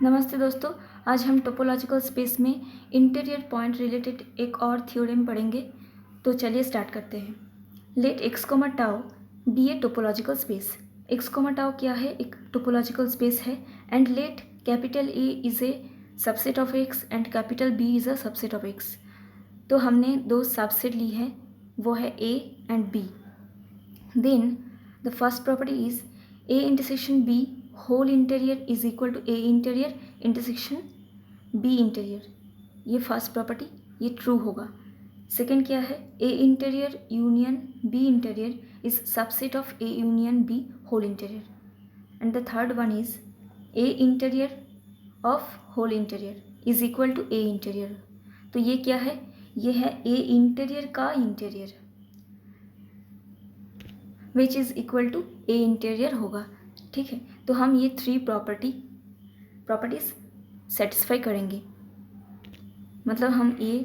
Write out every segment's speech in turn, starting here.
नमस्ते दोस्तों, आज हम टोपोलॉजिकल स्पेस में इंटीरियर पॉइंट रिलेटेड एक और थ्योरम पढ़ेंगे। तो चलिए स्टार्ट करते हैं। Let X comma tau be a topological space. X comma tau क्या है? एक टोपोलॉजिकल स्पेस है। And let capital A is a subset of X and capital B is a subset of X. तो हमने दो subset ली है, वो है A and B. Then the first property is A intersection B whole interior is equal to A interior intersection B interior. ये first property, ये true होगा। सेकेंड क्या है? A interior union B interior is subset of A union B whole interior. And the third one is A interior of whole interior is equal to A interior. तो ये क्या है? ये है ए इंटीरियर का interior which is equal to A interior होगा। ठीक है, तो हम ये थ्री प्रॉपर्टीज़ सेटिस्फाई करेंगे, मतलब हम ये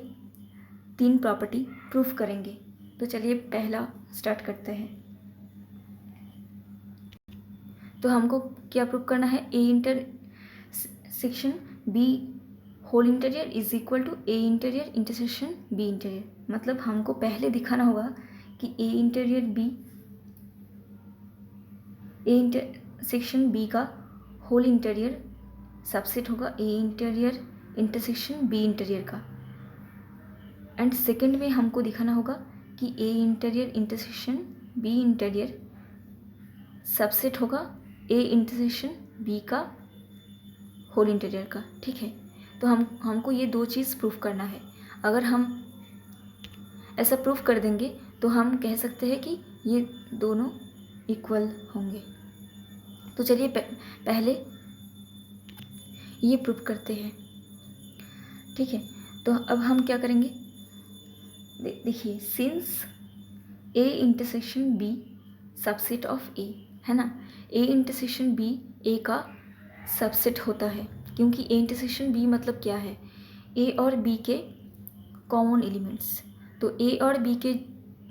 तीन प्रॉपर्टी प्रूफ करेंगे। तो चलिए पहला स्टार्ट करते हैं। तो हमको क्या प्रूफ करना है? A intersection B whole interior is equal to A interior intersection B interior. मतलब हमको पहले दिखाना होगा कि A interior B A intersection B का होल इंटीरियर सबसेट होगा A interior intersection B interior का। एंड सेकंड में हमको दिखाना होगा कि A interior intersection B interior subset होगा ए इंटरसेक्शन बी का होल इंटीरियर का। ठीक है, तो हमको ये दो चीज़ प्रूफ करना है। अगर हम ऐसा प्रूफ कर देंगे तो हम कह सकते हैं कि ये दोनों इक्वल होंगे। तो चलिए पहले ये प्रूफ करते हैं। ठीक है, तो अब हम क्या करेंगे? देखिए, since A intersection B subset of A है ना, ए इंटरसेक्शन बी ए का सबसेट होता है, क्योंकि ए इंटरसेक्शन बी मतलब क्या है? ए और बी के कॉमन एलिमेंट्स। तो ए और बी के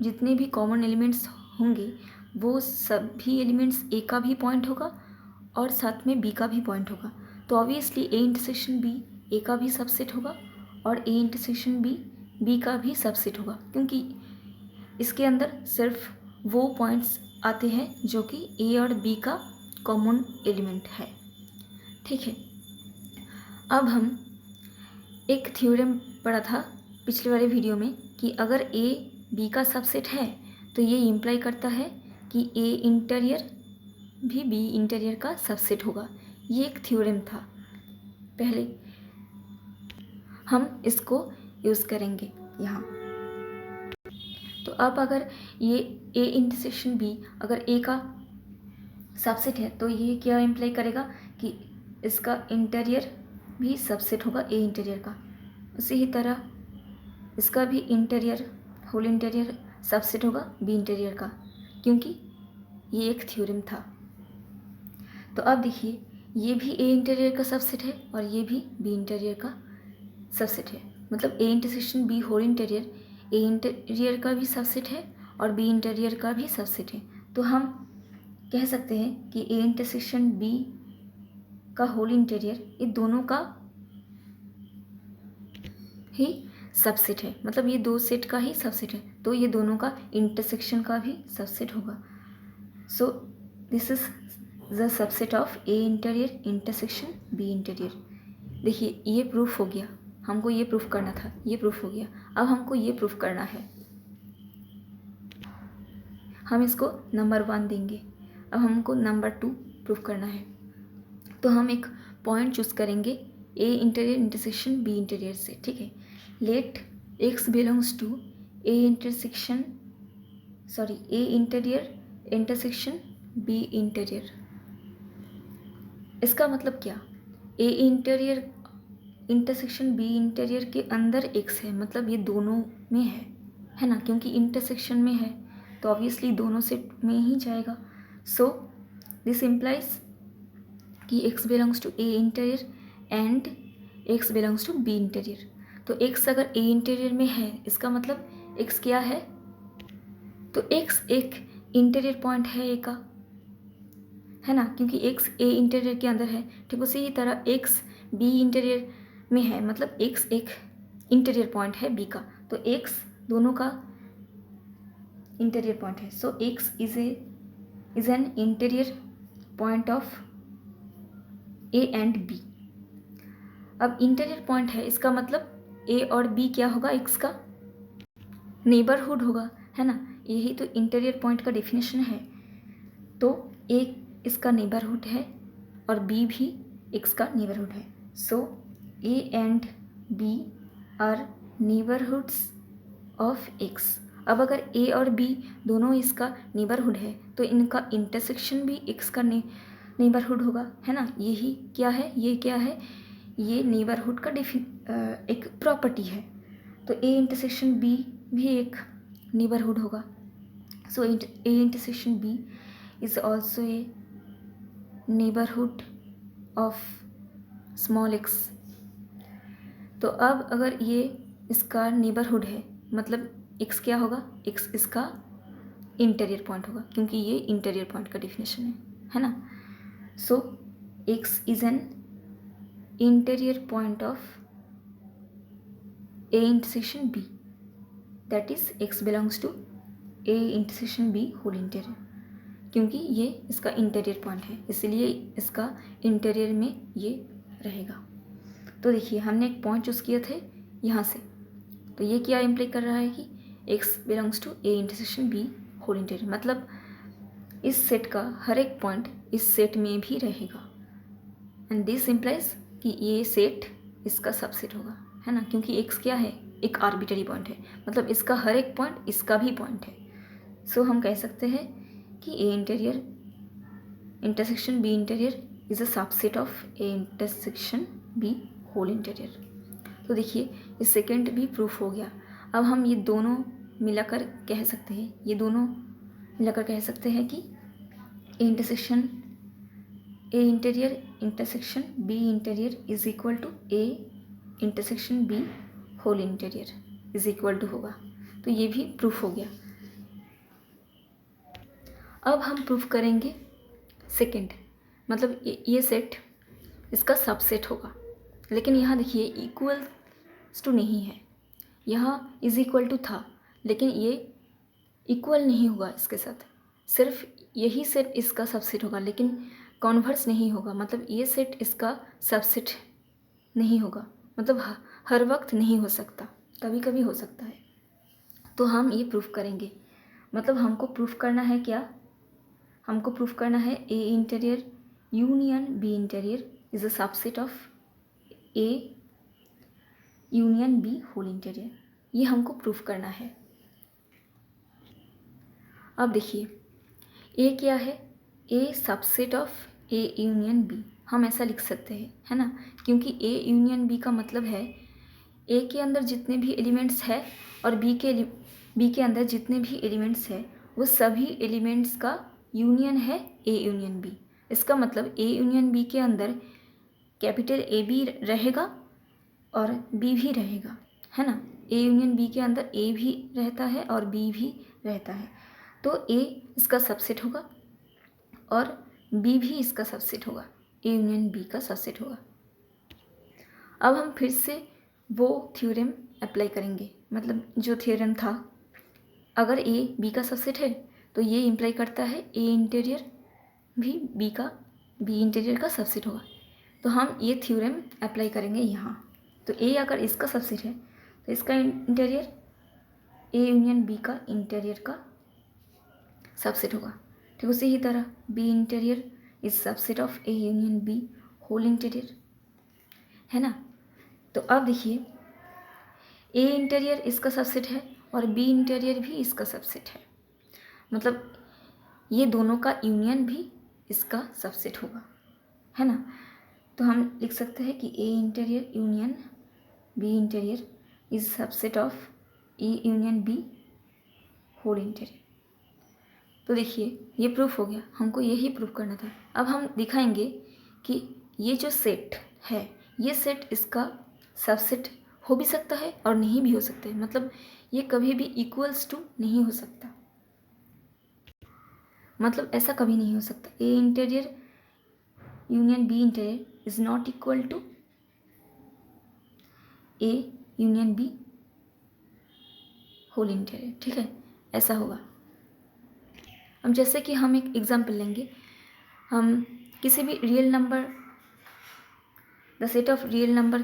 जितने भी कॉमन एलिमेंट्स होंगे वो सभी एलिमेंट्स ए का भी पॉइंट होगा और साथ में बी का भी पॉइंट होगा। तो ऑब्वियसली ए इंटरसेक्शन बी ए का भी सबसेट होगा और ए इंटरसेक्शन बी बी का भी सबसेट होगा, क्योंकि इसके अंदर सिर्फ वो पॉइंट्स आते हैं जो कि ए और बी का कॉमन एलिमेंट है। ठीक है, अब हम एक थ्योरम पढ़ा था पिछले वाले वीडियो में कि अगर ए बी का सबसेट है तो ये इम्प्लाई करता है कि ए इंटीरियर भी बी इंटीरियर का सबसेट होगा। ये एक थ्योरम था। पहले हम इसको यूज़ करेंगे यहाँ। तो अब अगर ये ए इंटरसेक्शन बी अगर ए का सबसेट है तो ये क्या इम्प्लाई करेगा कि इसका इंटीरियर भी सबसेट होगा ए इंटीरियर का। उसी ही तरह इसका भी इंटीरियर होल इंटीरियर सबसेट होगा बी इंटीरियर का, क्योंकि ये एक थ्योरम था। तो अब देखिए, ये भी ए इंटीरियर का सबसेट है और ये भी बी इंटीरियर का सबसेट है। मतलब A intersection B whole interior A interior का भी सबसेट है और बी इंटीरियर का भी सबसेट है। तो हम कह सकते हैं कि ए इंटरसेक्शन बी का होल इंटीरियर ये दोनों का ही सबसेट है, मतलब ये दो सेट का ही सबसेट है, तो ये दोनों का इंटरसेक्शन का भी सबसेट होगा। So this is the subset of A interior intersection B interior. देखिए, ये प्रूफ हो गया। हमको ये प्रूफ करना था, ये प्रूफ हो गया। अब हमको ये प्रूफ करना है, हम इसको नंबर 1 देंगे। अब हमको नंबर 2 प्रूफ करना है। तो हम एक पॉइंट चूज़ करेंगे A interior intersection B interior से। ठीक है, let X belongs to A intersection A interior intersection B interior. इसका मतलब क्या? A interior intersection B interior के अंदर एक्स है, मतलब ये दोनों में है ना, क्योंकि इंटरसेक्शन में है तो ऑब्वियसली दोनों सेट में ही जाएगा। सो दिस इम्प्लाइज कि X belongs to A interior and X belongs to B interior. तो एक्स अगर ए इंटीरियर में है, इसका मतलब एक्स क्या है? तो एक्स एक इंटीरियर पॉइंट है ए का, है ना, क्योंकि एक्स ए इंटीरियर के अंदर है। ठीक उसी ही तरह एक्स बी इंटीरियर में है, मतलब एक्स एक इंटीरियर पॉइंट है बी का, तो एक्स दोनों का इंटीरियर पॉइंट है। So X is an interior point of A and B. अब इंटीरियर पॉइंट है, इसका मतलब ए और बी क्या होगा, एक्स का नेबरहुड होगा, है ना। यही तो इंटीरियर पॉइंट का डेफिनेशन है। तो ए इसका नेबरहुड है और बी भी एक्स का नेबरहुड है। So A and B are neighbourhoods of X. अब अगर ए और बी दोनों इसका नेबरहुड है तो इनका इंटरसेक्शन भी एक्स का नेबरहुड होगा, है ना। यही क्या है, ये क्या है, ये नेबरहुड का एक प्रॉपर्टी है। तो ए इंटरसेक्शन बी भी एक नेबरहुड होगा। So A intersection B is also a neighbourhood of small X. तो अब अगर ये इसका नेबरहुड है, मतलब एक्स क्या होगा, एक्स इसका इंटीरियर पॉइंट होगा, क्योंकि ये इंटीरियर पॉइंट का डेफिनेशन है ना। So X is an interior point of A intersection B, that is X belongs to A intersection B whole interior, क्योंकि ये इसका इंटीरियर पॉइंट है, इसलिए इसका इंटीरियर में ये रहेगा। तो देखिए हमने एक पॉइंट चूज़ किए थे यहाँ से, तो ये क्या इम्प्लाई कर रहा है कि X belongs to A intersection B whole interior, मतलब इस सेट का हर एक पॉइंट इस सेट में भी रहेगा। एंड दिस इम्प्लाइज कि ये सेट इसका सबसेट होगा, है ना, क्योंकि एक्स क्या है, एक आर्बिट्ररी पॉइंट है, मतलब इसका हर एक पॉइंट इसका भी पॉइंट है। सो हम कह सकते हैं कि A interior intersection B interior is a subset of A intersection B whole interior. तो देखिए ये सेकेंड भी प्रूफ हो गया। अब हम ये दोनों मिलाकर कह सकते हैं, ये दोनों मिलाकर कह सकते हैं कि A interior intersection B interior is equal to A intersection B whole interior is equal to होगा। तो ये भी प्रूफ हो गया। अब हम प्रूफ करेंगे सेकंड, मतलब ये सेट इसका सबसेट होगा, लेकिन यहाँ देखिए इक्वल्स टू नहीं है, यहाँ इज इक्वल टू था, लेकिन ये इक्वल नहीं होगा इसके साथ, सिर्फ यही सेट इसका सबसेट होगा, लेकिन कॉन्वर्स नहीं होगा, मतलब ये सेट इसका सबसेट नहीं होगा, मतलब हर वक्त नहीं हो सकता, कभी कभी हो सकता है। तो हम ये प्रूफ करेंगे, मतलब हमको प्रूफ करना है क्या, हमको प्रूफ करना है A interior union B interior is a subset of A union B whole interior, ये हमको प्रूफ करना है। अब देखिए ए क्या है, A subset of A union B, हम ऐसा लिख सकते हैं, है ना, क्योंकि ए यूनियन बी का मतलब है ए के अंदर जितने भी एलिमेंट्स है और बी के अंदर जितने भी एलिमेंट्स है वो सभी एलिमेंट्स का यूनियन है ए यूनियन बी। इसका मतलब ए यूनियन बी के अंदर कैपिटल ए भी रहेगा और बी भी रहेगा, है ना। ए यूनियन बी के अंदर ए भी रहता है और बी भी रहता है, तो ए इसका सबसेट होगा और बी भी इसका सबसेट होगा, ए यूनियन बी का सबसेट होगा। अब हम फिर से वो थ्योरम अप्लाई करेंगे, मतलब जो थ्योरम था, अगर ए बी का सबसेट है तो ये इम्प्लाई करता है ए इंटीरियर भी बी इंटीरियर का सबसेट होगा। तो हम ये थ्योरम अप्लाई करेंगे यहाँ। तो ए अगर इसका सबसेट है तो इसका इंटीरियर ए यूनियन बी का इंटीरियर का सबसेट होगा। ठीक उसी ही तरह B interior is subset of A union B whole interior, है ना। तो अब देखिए ए इंटीरियर इसका सबसेट है और बी इंटीरियर भी इसका सबसेट है, मतलब ये दोनों का यूनियन भी इसका सबसेट होगा, है ना। तो हम लिख सकते हैं कि A interior union B interior is subset of A union B whole interior. तो देखिए ये प्रूफ हो गया, हमको यही प्रूफ करना था। अब हम दिखाएंगे कि ये जो सेट है ये सेट इसका सबसेट हो भी सकता है और नहीं भी हो सकता है, मतलब ये कभी भी इक्वल्स टू नहीं हो सकता, मतलब ऐसा कभी नहीं हो सकता। A interior union B interior is not equal to A union B whole interior, ठीक है, ऐसा होगा। अब जैसे कि हम एक एग्जाम्पल लेंगे, हम किसी भी real number, the set of real number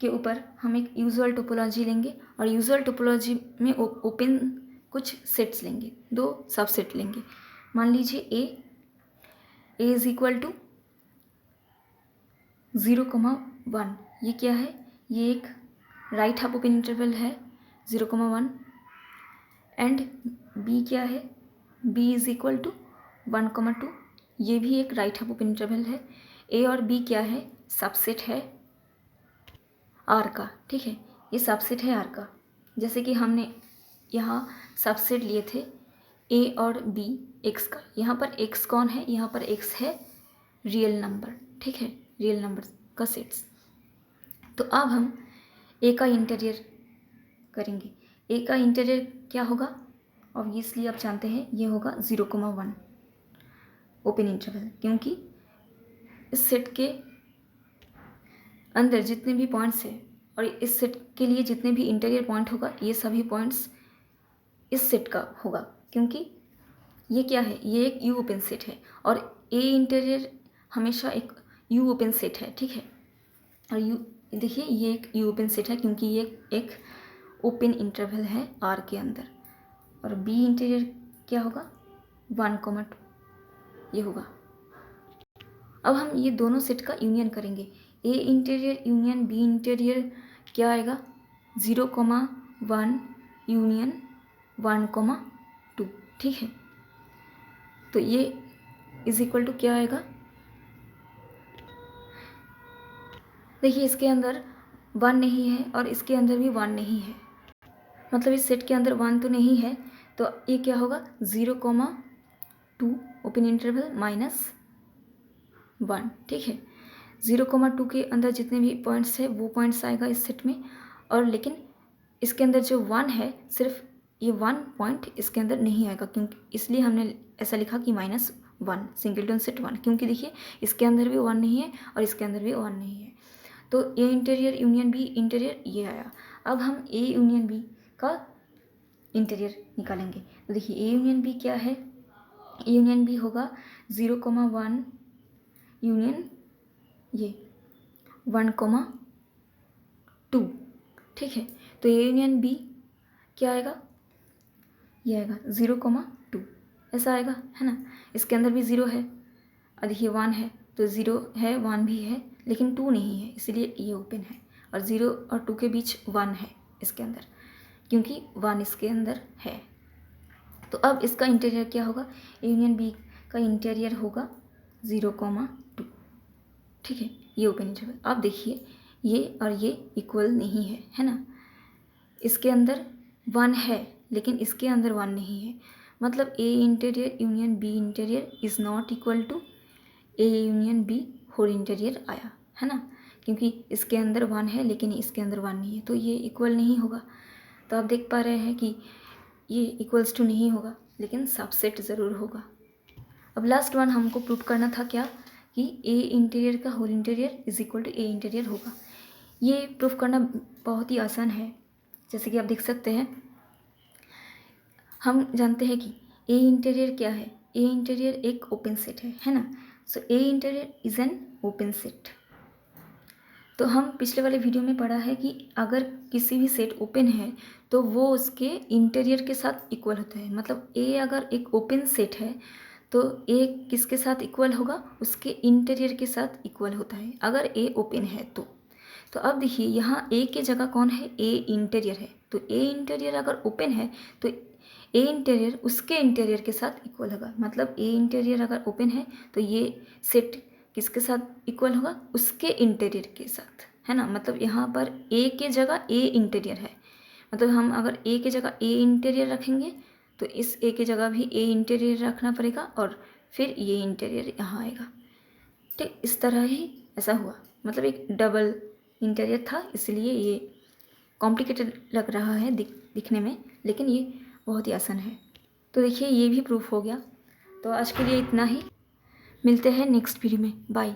के ऊपर हम एक यूजुअल टोपोलॉजी लेंगे और यूजुअल टोपोलॉजी में ओपन कुछ सेट्स लेंगे, 2 सबसेट लेंगे। मान लीजिए ए इज इक्वल टू 0,1, ये क्या है, ये एक राइट हाफ ओपन इंटरवल है 0,1, एंड बी क्या है, बी इज इक्वल टू 1,2, ये भी एक राइट हाफ ओपन इंटरवल है। ए और बी क्या है, सबसेट है आर का, ठीक है, ये सबसेट है आर का। जैसे कि हमने यहाँ सबसेट लिए थे ए और बी एक्स का, यहाँ पर एक्स कौन है, यहाँ पर एक्स है रियल नंबर, ठीक है, रियल नंबर का सेट्स। तो अब हम ए का इंटीरियर करेंगे। ए का इंटीरियर क्या होगा, ऑब्वियसली आप जानते हैं ये होगा 0,1 ओपन इंटरवल, क्योंकि इस सेट के अंदर जितने भी पॉइंट्स हैं और इस सेट के लिए जितने भी इंटीरियर पॉइंट होगा, ये सभी पॉइंट्स इस सेट का होगा, क्योंकि ये क्या है, ये एक यू ओपन सेट है और ए इंटीरियर हमेशा एक यू ओपन सेट है, ठीक है। और यू देखिए, ये एक यू ओपन सेट है क्योंकि ये एक ओपन इंटरवल है आर के अंदर। और बी इंटीरियर क्या होगा, 1,2 ये होगा। अब हम ये दोनों सेट का यूनियन करेंगे, A interior union B interior क्या आएगा, 0,1 यूनियन 1,2, ठीक है। तो ये इज इक्वल टू क्या आएगा, देखिए इसके अंदर 1 नहीं है और इसके अंदर भी 1 नहीं है, मतलब इस सेट के अंदर 1 तो नहीं है, तो ये क्या होगा 0,2 ओपन इंटरवल -1, ठीक है। 0,2 के अंदर जितने भी पॉइंट्स है वो पॉइंट्स आएगा इस सेट में, और लेकिन इसके अंदर जो 1 है, सिर्फ ये 1 पॉइंट इसके अंदर नहीं आएगा, क्योंकि इसलिए हमने ऐसा लिखा कि -1 सिंगलटन सेट 1, क्योंकि देखिए इसके अंदर भी 1 नहीं है और इसके अंदर भी 1 नहीं है। तो ए इंटीरियर यूनियन बी इंटीरियर ये आया। अब हम ए यूनियन बी का इंटीरियर निकालेंगे। तो देखिए ए यूनियन बी क्या है, ए यूनियन बी होगा 0,1 यूनियन ये 1,2, ठीक है। तो ए यूनियन बी क्या आएगा, ये आएगा 0,2, ऐसा आएगा, है ना। इसके अंदर भी 0 है और देखिए 1 है, तो 0 है 1 भी है, लेकिन 2 नहीं है, इसलिए ये ओपन है। और 0 और 2 के बीच 1 है इसके अंदर, क्योंकि 1 इसके अंदर है। तो अब इसका इंटीरियर क्या होगा, ए यूनियन बी का इंटीरियर होगा 0,2, ठीक है, ये ओपन इंटरवल। अब देखिए ये और ये इक्वल नहीं है ना। इसके अंदर 1 है लेकिन इसके अंदर 1 नहीं है, मतलब A interior union B interior is not equal to A union B whole interior आया, है ना, क्योंकि इसके अंदर 1 है लेकिन इसके अंदर 1 नहीं है, तो ये इक्वल नहीं होगा। तो आप देख पा रहे हैं कि ये इक्वल्स टू नहीं होगा, लेकिन सबसेट ज़रूर होगा। अब लास्ट वन हमको प्रूव करना था क्या, कि ए इंटीरियर का whole interior is equal to A interior होगा। ये प्रूफ करना बहुत ही आसान है। जैसे कि आप देख सकते हैं, हम जानते हैं कि ए इंटीरियर क्या है, ए इंटीरियर एक ओपन सेट है ना। So A interior is an open set. तो हम पिछले वाले वीडियो में पढ़ा है कि अगर किसी भी सेट ओपन है तो वो उसके इंटीरियर के साथ इक्वल होता है। मतलब ए अगर एक ओपन सेट है तो ए किसके साथ इक्वल होगा, उसके इंटीरियर के साथ इक्वल होता है, अगर ए ओपन है तो। अब देखिए यहाँ ए के जगह कौन है, ए इंटीरियर है, तो ए इंटीरियर अगर ओपन है तो ए इंटीरियर उसके इंटीरियर के साथ इक्वल होगा। मतलब ए इंटीरियर अगर ओपन है तो ये सेट किसके साथ इक्वल होगा, उसके इंटीरियर के साथ, है ना। मतलब यहाँ पर ए के जगह ए इंटीरियर है, मतलब हम अगर ए के जगह ए इंटीरियर रखेंगे तो इस ए के जगह भी ए इंटीरियर रखना पड़ेगा और फिर ये इंटीरियर यहाँ आएगा। ठीक इस तरह ही ऐसा हुआ, मतलब एक डबल इंटीरियर था, इसलिए ये कॉम्प्लिकेटेड लग रहा है दिखने में, लेकिन ये बहुत ही आसान है। तो देखिए ये भी प्रूफ हो गया। तो आज के लिए इतना ही, मिलते हैं नेक्स्ट वीडियो में, बाय।